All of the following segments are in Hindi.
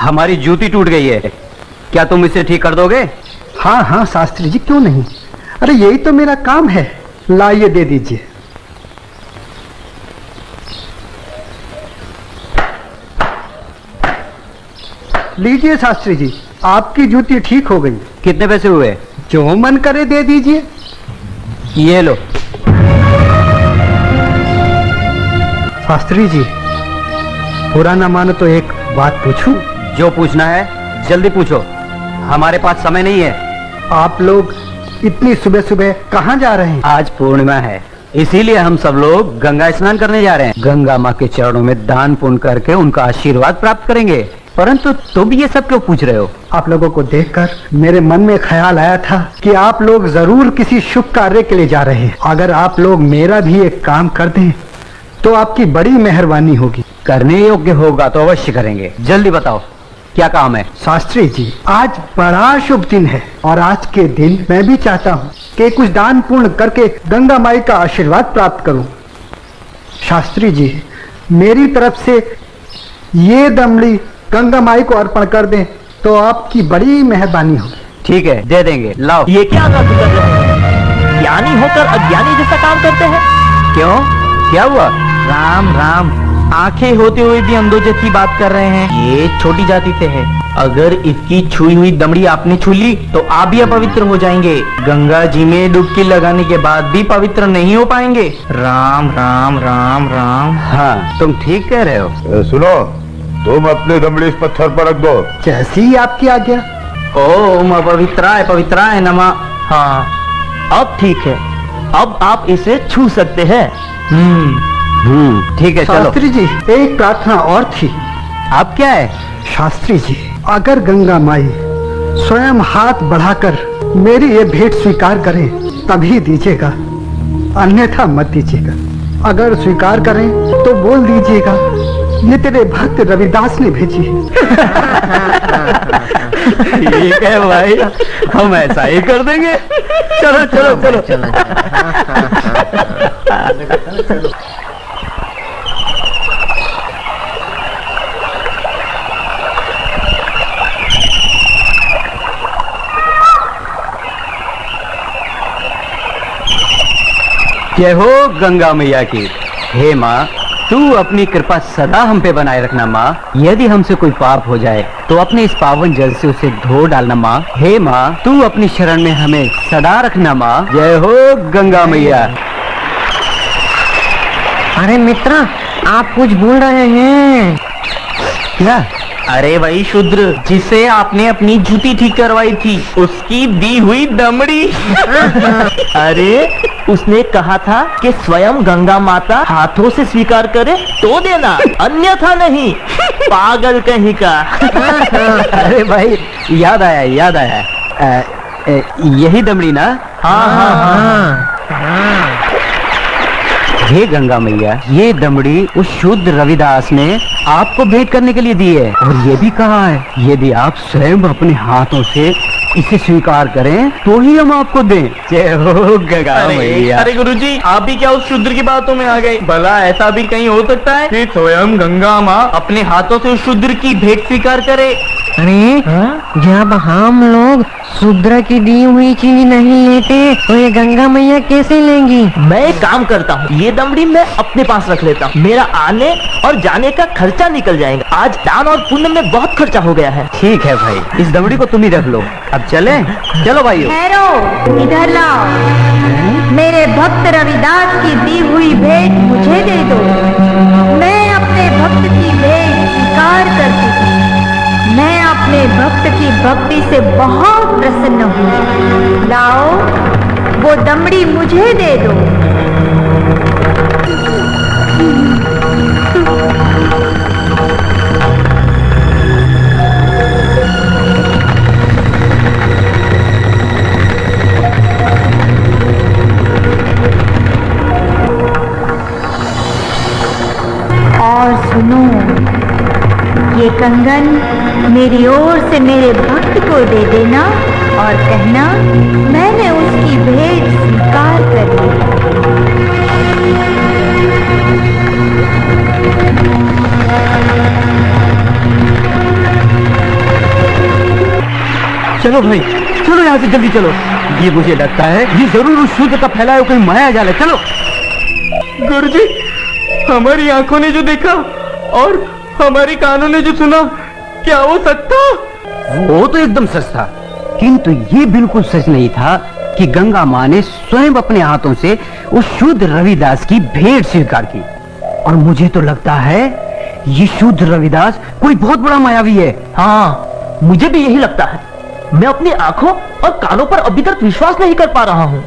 हमारी जूती टूट गई है, क्या तुम इसे ठीक कर दोगे? हाँ हाँ शास्त्री जी, क्यों नहीं। अरे यही तो मेरा काम है। लाइए दे दीजिए। लीजिए शास्त्री जी, आपकी जूती ठीक हो गई। कितने पैसे हुए? जो मन करे दे दीजिए। ये लो। शास्त्री जी, बुरा ना मानो तो एक बात पूछूं? जो पूछना है जल्दी पूछो, हमारे पास समय नहीं है। आप लोग इतनी सुबह सुबह कहाँ जा रहे हैं? आज पूर्णिमा है, इसीलिए हम सब लोग गंगा स्नान करने जा रहे हैं। गंगा माँ के चरणों में दान पुण्य करके उनका आशीर्वाद प्राप्त करेंगे। परंतु तुम ये सब क्यों पूछ रहे हो? आप लोगों को देखकर मेरे मन में ख्याल आया था कि आप लोग जरूर किसी शुभ कार्य के लिए जा रहे हैं। अगर आप लोग मेरा भी एक काम कर दें तो आपकी बड़ी मेहरबानी होगी। करने योग्य होगा तो अवश्य करेंगे। जल्दी बताओ क्या काम है? शास्त्री जी, आज बड़ा शुभ दिन है और आज के दिन मैं भी चाहता हूँ कि कुछ दान पुण्य करके गंगा माई का आशीर्वाद प्राप्त करूँ। शास्त्री जी, मेरी तरफ से ये दमड़ी गंगा माई को अर्पण कर दें तो आपकी बड़ी मेहरबानी होगी। ठीक है, दे देंगे। लाओ। ये क्या कर रहे हैं? ज्ञानी होकर अज्ञानी जैसा काम करते हैं। क्यों, क्या हुआ? राम राम, आंखें होते हुए भी अंधों जैसी बात कर रहे हैं। ये छोटी जाति से है। अगर इसकी छुई हुई दमड़ी आपने छू ली तो आप भी अपवित्र हो जाएंगे। गंगा जी में डुबकी लगाने के बाद भी पवित्र नहीं हो पाएंगे। राम राम राम राम। हाँ, तुम ठीक कह रहे हो। सुनो, तुम अपनी दमड़ी इस पत्थर पर रख दो। जैसी ही आपकी आज्ञा। ओम पवित्राय नमः। हाँ, अब ठीक है, अब आप इसे छू सकते हैं। ठीक है, चलो। शास्त्री जी, एक प्रार्थना और थी। अब क्या है? शास्त्री जी, अगर गंगा माई स्वयं हाथ बढ़ाकर मेरी ये भेंट स्वीकार करें तभी दीजिएगा, अन्यथा मत दीजिएगा। अगर स्वीकार करें तो बोल दीजिएगा ये तेरे भक्त रविदास ने भेजी है। ठीक है भाई, हम ऐसा ही कर देंगे। चलो चलो चलो, चलो। जय हो गंगा मैया की। हे माँ, तू अपनी कृपा सदा हम पे बनाए रखना माँ। यदि हमसे कोई पाप हो जाए तो अपने इस पावन जल से उसे धो डालना माँ। हे माँ, तू अपनी शरण में हमें सदा रखना माँ। जय हो गंगा मैया। अरे मित्र, आप कुछ भूल रहे हैं। क्या? अरे वही शूद्र जिसे आपने अपनी जूती ठीक करवाई थी, उसकी दी हुई दमड़ी। अरे उसने कहा था कि स्वयं गंगा माता हाथों से स्वीकार करे तो देना, अन्यथा नहीं। पागल कहीं का। अरे भाई, याद आया। यही दमड़ी ना? हाँ हाँ हाँ। हे गंगा मैया, ये दमड़ी उस शुद्ध रविदास ने आपको भेंट करने के लिए दी है और ये भी कहा है यदि आप स्वयं अपने हाथों से इसे स्वीकार करें तो ही हम आपको दें। जय हो गंगा मैया। अरे गुरुजी, आप भी क्या उस शूद्र की बातों में आ गए? भला ऐसा भी कहीं हो सकता है कि स्वयं गंगा माँ अपने हाथों से उस शूद्र की भेंट स्वीकार करे? अरे जब हम लोग शूद्र की दी हुई चीज नहीं लेते तो ये गंगा मैया कैसे लेंगी? मैं एक काम करता हूँ, ये दमड़ी मैं अपने पास रख लेता हूँ। मेरा आने और जाने का खर्चा निकल जाएगा। आज दान और पुण्य में बहुत खर्चा हो गया है। ठीक है भाई, इस दमड़ी को तुम ही रख लो। अब चलें? चलो भाइयों। ठहरो, इधर लाओ। मेरे भक्त रविदास की दी हुई भेंट मुझे दे दो। मैं अपने भक्त की भेंट स्वीकार करती हूँ। मैं अपने भक्त की भक्ति से बहुत प्रसन्न हूँ। लाओ, वो दमड़ी मुझे दे दो। और सुनो, ये कंगन मेरी ओर से मेरे भक्त को दे देना और कहना मैंने उसकी भेंट स्वीकार कर ली। चलो भाई, चलो यहाँ से जल्दी चलो। ये मुझे लगता है ये जरूर उस शूद्र का फैलाया हुआ कोई माया जाल है। चलो। गुरुजी, हमारी आंखों ने जो देखा और हमारे कानों ने जो सुना, क्या वो सच था? वो तो एकदम सच था, किंतु ये बिल्कुल सच नहीं था कि गंगा माँ ने स्वयं अपने हाथों से उस शूद्र रविदास की भेंट स्वीकार की। और मुझे तो लगता है ये शूद्र रविदास कोई बहुत बड़ा मायावी है। हाँ, मुझे भी यही लगता है। मैं अपनी आंखों और कानों पर अभी तक विश्वास नहीं कर पा रहा हूँ।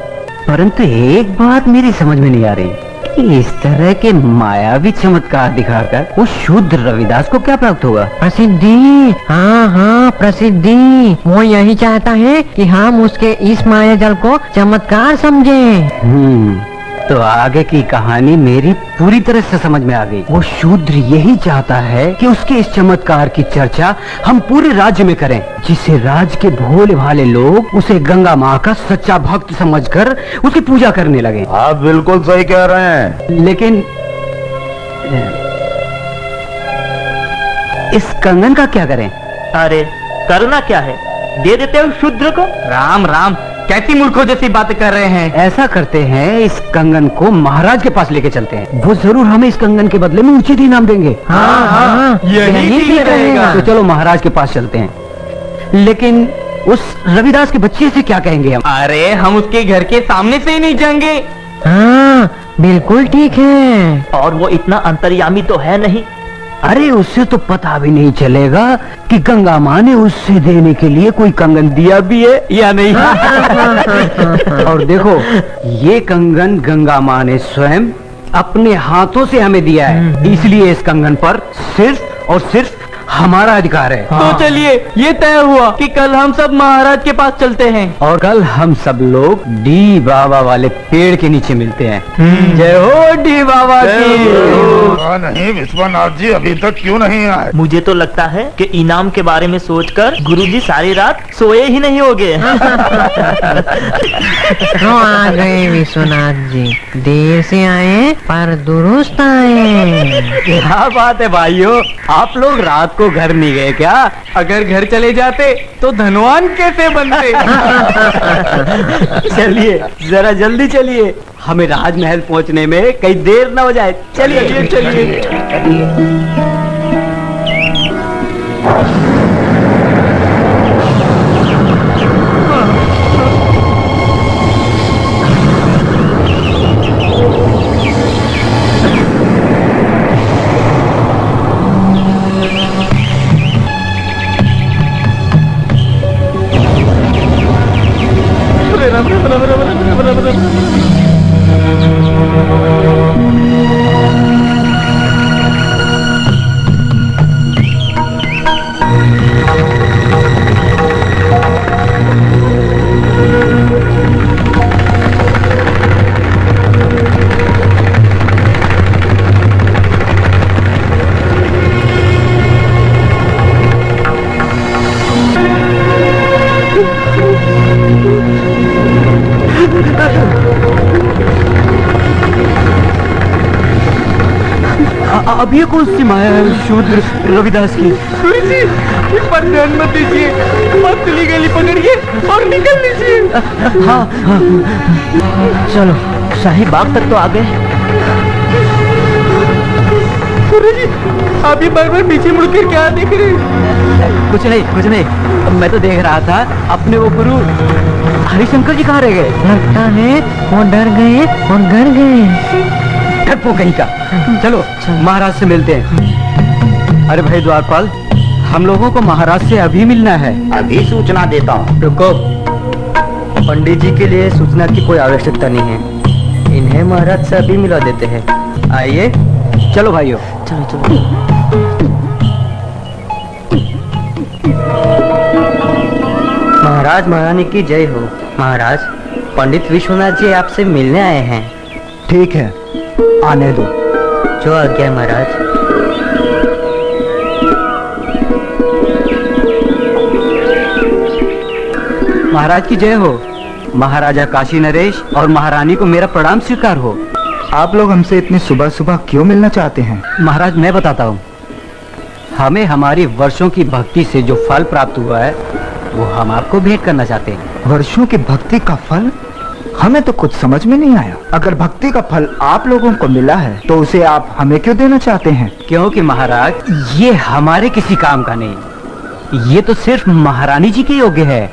परंतु एक बात मेरी समझ में नहीं आ रही कि इस तरह के मायावी चमत्कार दिखाकर उस शूद्र रविदास को क्या प्राप्त होगा? प्रसिद्धि। हाँ हाँ, प्रसिद्धि। वो यही चाहता है कि हम उसके इस माया जल को चमत्कार समझें। तो आगे की कहानी मेरी पूरी तरह से समझ में आ गई। वो शूद्र यही चाहता है कि उसके इस चमत्कार की चर्चा हम पूरे राज्य में करें, जिससे राज्य के भोले भाले लोग उसे गंगा माँ का सच्चा भक्त समझकर उसकी पूजा करने लगे। आप बिल्कुल सही कह रहे हैं। लेकिन इस कंगन का क्या करें? अरे करना क्या है, दे देते हो शूद्र को। राम राम, कैसी मूर्खों जैसी बातें कर रहे हैं। ऐसा करते हैं, इस कंगन को महाराज के पास लेके चलते हैं। वो जरूर हमें इस कंगन के बदले में उचित इनाम देंगे। हाँ, यही ठीक रहेगा। तो चलो महाराज के पास चलते हैं। लेकिन उस रविदास के बच्चे से क्या कहेंगे हम? अरे हम उसके घर के सामने से ही नहीं जाएंगे। हाँ, बिल्कुल ठीक है। और वो इतना अंतर्यामी तो है नहीं। अरे उससे तो पता भी नहीं चलेगा कि गंगा माँ ने उससे देने के लिए कोई कंगन दिया भी है या नहीं। और देखो, ये कंगन गंगा माँ ने स्वयं अपने हाथों से हमें दिया है, इसलिए इस कंगन पर सिर्फ और सिर्फ हमारा अधिकार है। तो चलिए, ये तय हुआ कि कल हम सब महाराज के पास चलते हैं। और कल हम सब लोग डी बाबा वाले पेड़ के नीचे मिलते हैं। जय हो डी बाबा की। नहीं विश्वनाथ जी अभी तक क्यों नहीं आए? मुझे तो लगता है कि इनाम के बारे में सोचकर गुरुजी सारी रात सोए ही नहीं होंगे। तो आ गए विश्वनाथ जी, देर से आए पर दुरुस्त आए। क्या बात है भाइयों, आप लोग रात को घर नहीं गए क्या? अगर घर चले जाते तो धनवान कैसे बनते? चलिए जरा जल्दी चलिए, हमें राजमहल पहुंचने में कहीं देर न हो जाए। चलिए चलिए। अब ये कौन सी माया है शूद्र रविदास की? गुरुजी, इस पर ध्यान मत दीजिए, पतली गली पकड़िए और निकल लीजिए। हाँ हाँ, चलो, शाही बाग तक तो आ गए। गुरुजी, आप ये बार बार पीछे मुड़कर क्या देख रहे हैं? कुछ नहीं, मैं तो देख रहा था अपने वो गुरु हरिशंकर जी कहाँ रह गए? लगता है वो डर गए और घर गए। डरपोक कहीं का। चलो महाराज से मिलते हैं। अरे भाई द्वारपाल, हम लोगों को महाराज से अभी मिलना है। अभी सूचना देता हूँ। रुको, पंडित जी के लिए सूचना की कोई आवश्यकता नहीं है, इन्हें महाराज से अभी मिला देते हैं। आइए, चलो भाइयों। चलो चलो। महाराज महारानी की जय हो। महाराज, पंडित विश्वनाथ जी आपसे मिलने आए हैं। ठीक है, आने दो। जो आज्ञा महाराज। महाराज की जय हो। महाराजा काशी नरेश और महारानी को मेरा प्रणाम स्वीकार हो। आप लोग हमसे इतनी सुबह सुबह क्यों मिलना चाहते हैं? महाराज मैं बताता हूँ, हमें हमारी वर्षों की भक्ति से जो फल प्राप्त हुआ है वो हम आपको भेंट करना चाहते हैं। वर्षों की भक्ति का फल? हमें तो कुछ समझ में नहीं आया। अगर भक्ति का फल आप लोगों को मिला है तो उसे आप हमें क्यों देना चाहते हैं? क्योंकि महाराज ये हमारे किसी काम का नहीं, ये तो सिर्फ महारानी जी के योग्य है।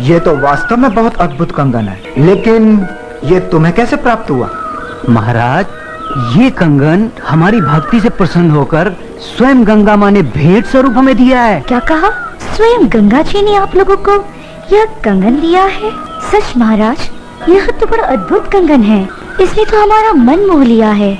ये तो वास्तव में बहुत अद्भुत कंगन है, लेकिन ये तुम्हें कैसे प्राप्त हुआ? महाराज ये कंगन हमारी भक्ति से प्रसन्न होकर स्वयं गंगा माँ ने भेंट स्वरूप हमें दिया है। क्या कहा? स्वयं गंगा जी ने आप लोगों को यह कंगन दिया है? सच महाराज, यह तो बड़ा अद्भुत कंगन है। इसने तो हमारा मन मोह लिया है।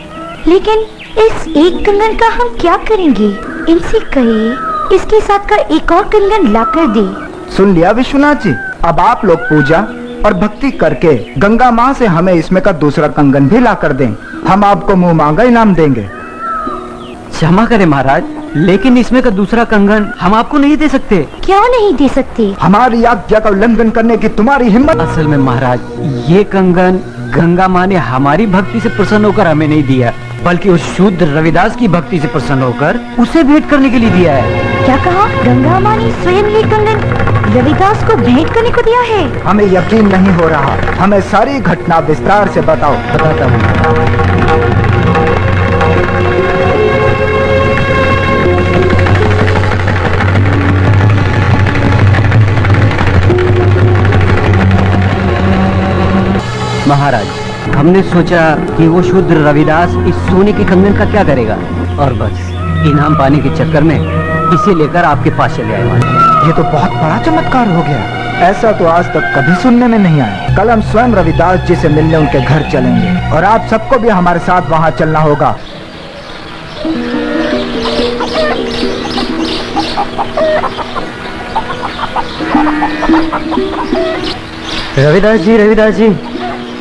लेकिन इस एक कंगन का हम क्या करेंगे? इनसे कहे इसके साथ का एक और कंगन लाकर दे। सुन लिया विश्वनाथ जी, अब आप लोग पूजा और भक्ति करके गंगा माँ से हमें इसमें का दूसरा कंगन भी लाकर दें। हम आपको मुंह मांगा इनाम देंगे। क्षमा करें महाराज, लेकिन इसमें का दूसरा कंगन हम आपको नहीं दे सकते। क्यों नहीं दे सकते? हमारी आज्ञा का उल्लंघन करने की तुम्हारी हिम्मत? असल में महाराज ये कंगन गंगा माँ ने हमारी भक्ति से प्रसन्न होकर हमें नहीं दिया, बल्कि उस शुद्ध रविदास की भक्ति से प्रसन्न होकर उसे भेंट करने के लिए दिया है। क्या कहा? गंगा माँ ने स्वयं ये कंगन रविदास को भेंट करने को दिया है? हमें यकीन नहीं हो रहा। हमें सारी घटना विस्तार से बताओ। बताता हूँ। महाराज हमने सोचा कि वो शुद्ध रविदास इस सोने के कंगन का क्या करेगा, और बस इनाम पाने के चक्कर में इसे लेकर आपके पास चले आए। ये तो बहुत बड़ा चमत्कार हो गया। ऐसा तो आज तक कभी सुनने में नहीं आया। कल हम स्वयं रविदास जी से मिलने उनके घर चलेंगे और आप सबको भी हमारे साथ वहाँ चलना होगा। रविदास जी,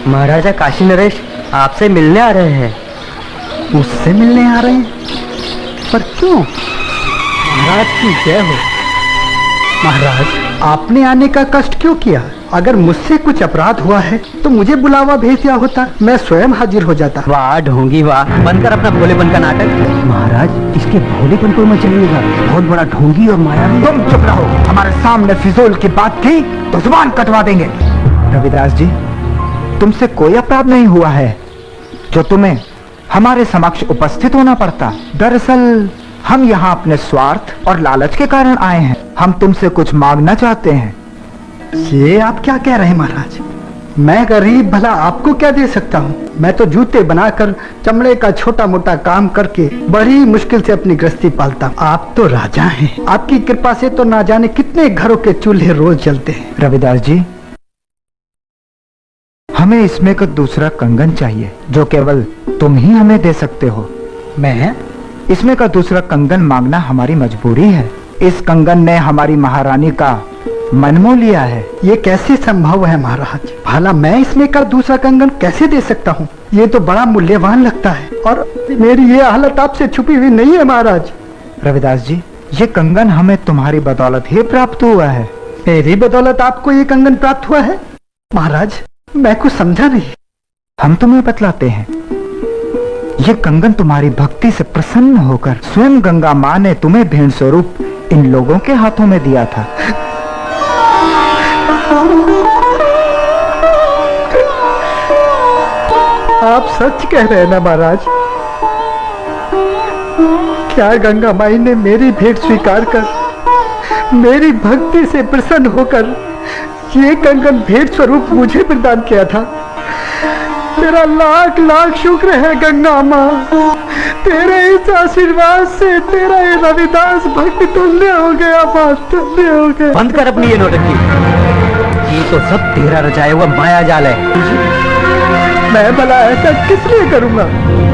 महाराजा काशी नरेश आपसे मिलने आ रहे हैं। मुझसे मिलने आ रहे हैं? पर क्यों? महाराज की जय हो। महाराज आपने आने का कष्ट क्यों किया? अगर मुझसे कुछ अपराध हुआ है तो मुझे बुलावा भेज दिया होता, मैं स्वयं हाजिर हो जाता। वाह ढोंगी वाह, बंद कर अपना भोलेपन का नाटक। महाराज इसके भोलेपन को मत चलिएगा, बहुत बड़ा ढोंगी और मायावी। तुम चुप रहो। हमारे सामने फिजूल की बात थी तो जुबान कटवा देंगे। रविदास जी, तुमसे कोई अपराध नहीं हुआ है जो तुम्हें हमारे समक्ष उपस्थित होना पड़ता। दरअसल हम यहाँ अपने स्वार्थ और लालच के कारण आए हैं। हम तुमसे कुछ मांगना चाहते हैं। ये आप क्या कह रहे हैं महाराज? मैं गरीब भला आपको क्या दे सकता हूँ? मैं तो जूते बनाकर चमड़े का छोटा मोटा काम करके बड़ी मुश्किल से अपनी गृहस्थी पालता हूँ। आप तो राजा हैं। आपकी कृपा से तो ना जाने कितने घरों के चूल्हे रोज जलते हैं। रविदास जी, हमें इसमें का दूसरा कंगन चाहिए जो केवल तुम ही हमें दे सकते हो। मैं? इसमें का दूसरा कंगन मांगना हमारी मजबूरी है। इस कंगन ने हमारी महारानी का मन मोह लिया है। ये कैसे संभव है महाराज? भला मैं इसमें का दूसरा कंगन कैसे दे सकता हूँ? ये तो बड़ा मूल्यवान लगता है और मेरी ये हालत आपसे छुपी हुई नहीं है महाराज। रविदास जी, ये कंगन हमें तुम्हारी बदौलत ही प्राप्त हुआ है। मेरी बदौलत आपको ये कंगन प्राप्त हुआ है? महाराज मैं कुछ समझा नहीं। हम तुम्हें बतलाते हैं। ये कंगन तुम्हारी भक्ति से प्रसन्न होकर स्वयं गंगा माँ ने तुम्हें भेंट स्वरूप इन लोगों के हाथों में दिया था। आप सच कह रहे हैं ना महाराज? क्या गंगा माई ने मेरी भेंट स्वीकार कर मेरी भक्ति से प्रसन्न होकर ये कंगन भेंट स्वरूप मुझे प्रदान किया था? तेरा लाख लाख शुक्र है गंगा माँ। तेरे इस आशीर्वाद से तेरा ये रविदास भक्त तुल्य हो गया, बात तुल्य हो गया। बंद कर अपनी ये नौटंकी। ये तो सब तेरा रचाया हुआ माया जाल है। मैं भला ऐसा किस लिए करूँगा?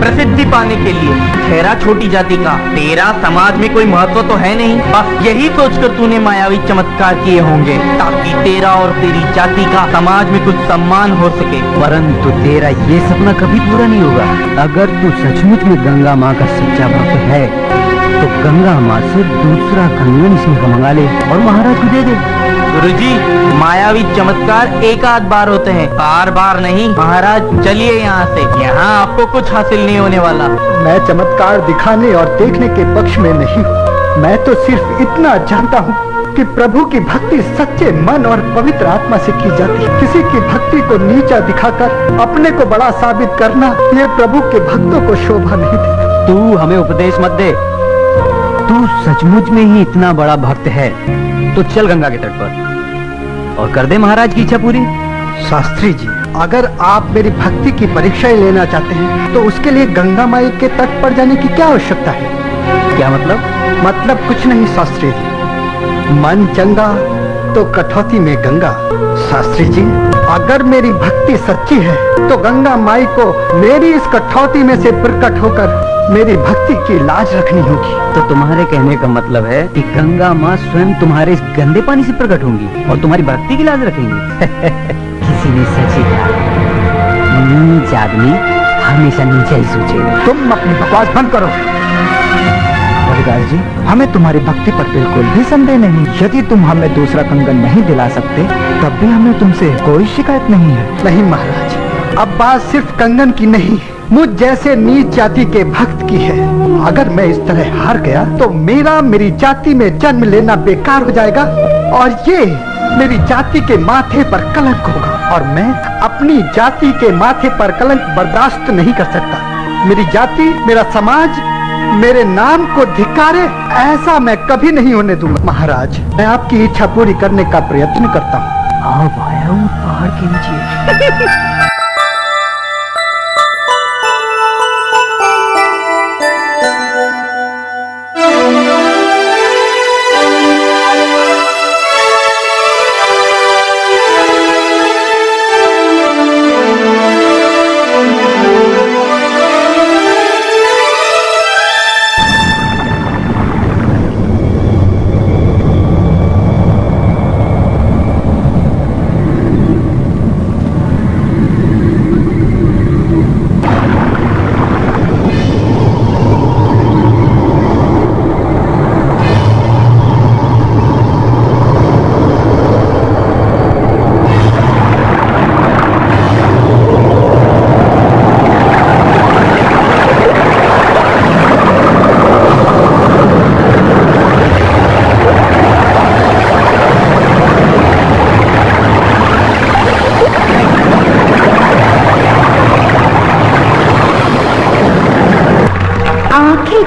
प्रसिद्धि पाने के लिए। ठहरा छोटी जाति का, तेरा समाज में कोई महत्व तो है नहीं। बस यही सोचकर तूने मायावी चमत्कार किए होंगे ताकि तेरा और तेरी जाति का समाज में कुछ सम्मान हो सके। परंतु तेरा ये सपना कभी पूरा नहीं होगा। अगर तू सचमुच में गंगा माँ का सच्चा भक्त है तो गंगा माँ से दूसरा कंगन इसमें मंगा ले और महाराज को दे दे। गुरुजी, मायावी चमत्कार एक आध बार होते हैं, बार बार नहीं। महाराज चलिए यहाँ से, यहाँ आपको कुछ हासिल नहीं होने वाला। मैं चमत्कार दिखाने और देखने के पक्ष में नहीं हूँ। मैं तो सिर्फ इतना जानता हूँ कि प्रभु की भक्ति सच्चे मन और पवित्र आत्मा से की जाती है। किसी की भक्ति को नीचा दिखाकर अपने को बड़ा साबित करना, ये प्रभु के भक्तों को शोभा नहीं देता। तू हमें उपदेश मत दे। तू सचमुच में ही इतना बड़ा भक्त है तो चल गंगा के तट पर और कर दे महाराज की इच्छा पूरी। शास्त्री जी, अगर आप मेरी भक्ति की परीक्षा ही लेना चाहते हैं तो उसके लिए गंगा माई के तट पर जाने की क्या आवश्यकता है? क्या मतलब? मतलब कुछ नहीं शास्त्री जी, मन चंगा तो कठौती में गंगा। शास्त्री जी, अगर मेरी भक्ति सच्ची है तो गंगा माई को मेरी इस कठौती में से प्रकट होकर मेरी भक्ति की लाज रखनी होगी। तो तुम्हारे कहने का मतलब है कि गंगा माँ स्वयं तुम्हारे इस गंदे पानी से प्रकट होंगी और तुम्हारी भक्ति की लाज रखेंगी। किसी ने सच ही कहा, नीच आदमी हमेशा नीचा ही सोचेगा। तुम अपनी बकवास बंद करो। रविदास जी, हमें तुम्हारी भक्ति पर बिल्कुल भी संदेह नहीं। यदि तुम हमें दूसरा कंगन नहीं दिला सकते तब भी हमें तुमसे कोई शिकायत नहीं है। नहीं महाराज, अब बात सिर्फ कंगन की नहीं, मुझ जैसे नीच जाति के भक्त की है। अगर मैं इस तरह हार गया तो मेरी जाति में जन्म लेना बेकार हो जाएगा और ये मेरी जाति के माथे पर कलंक होगा और मैं अपनी जाति के माथे पर कलंक बर्दाश्त नहीं कर सकता। मेरी जाति, मेरा समाज मेरे नाम को धिक्कारे, ऐसा मैं कभी नहीं होने दूंगा। महाराज, मैं आपकी इच्छा पूरी करने का प्रयत्न करता हूँ। आओ भाया, वो पहाड़ के नीचे।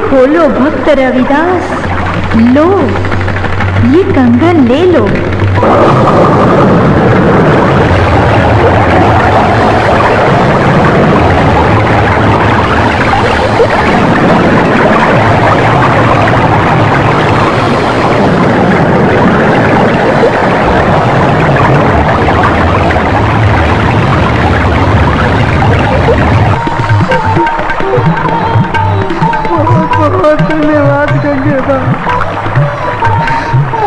खोलो भक्त रविदास, लो ये कंगन ले लो। धन्यवाद गंगेबा,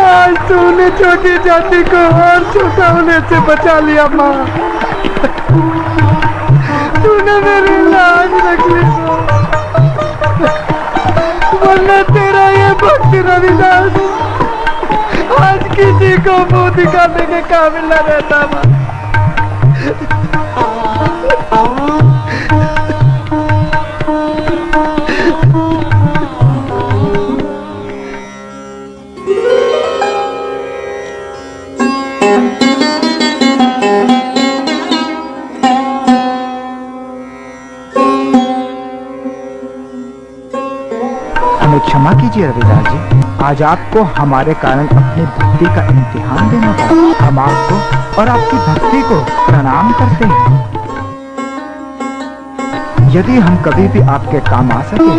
आज तूने छोटी जाति को और छोटा होने से बचा लिया। माँ, तूने मेरी लाज रख ली, वरना तेरा ये भक्त रविदास आज किसी को मुंह दिखाने के काबिल न रहता। माँ, क्षमा कीजिए रविदास जी, आज आपको हमारे कारण अपनी भक्ति का इम्तिहान देना पड़ा। हम आपको और आपकी भक्ति को प्रणाम करते हैं। यदि हम कभी भी आपके काम आ सके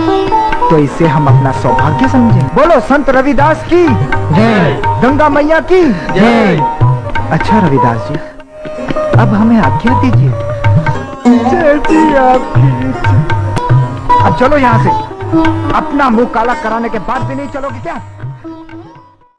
तो इसे हम अपना सौभाग्य समझें। बोलो संत रविदास की जय, गंगा मैया की जय। अच्छा रविदास जी, अब हमें आज्ञा दीजिए। जैसी आपकी इच्छा। अब चलो यहाँ से। अपना मुंह काला कराने के बाद भी नहीं चलोगे क्या?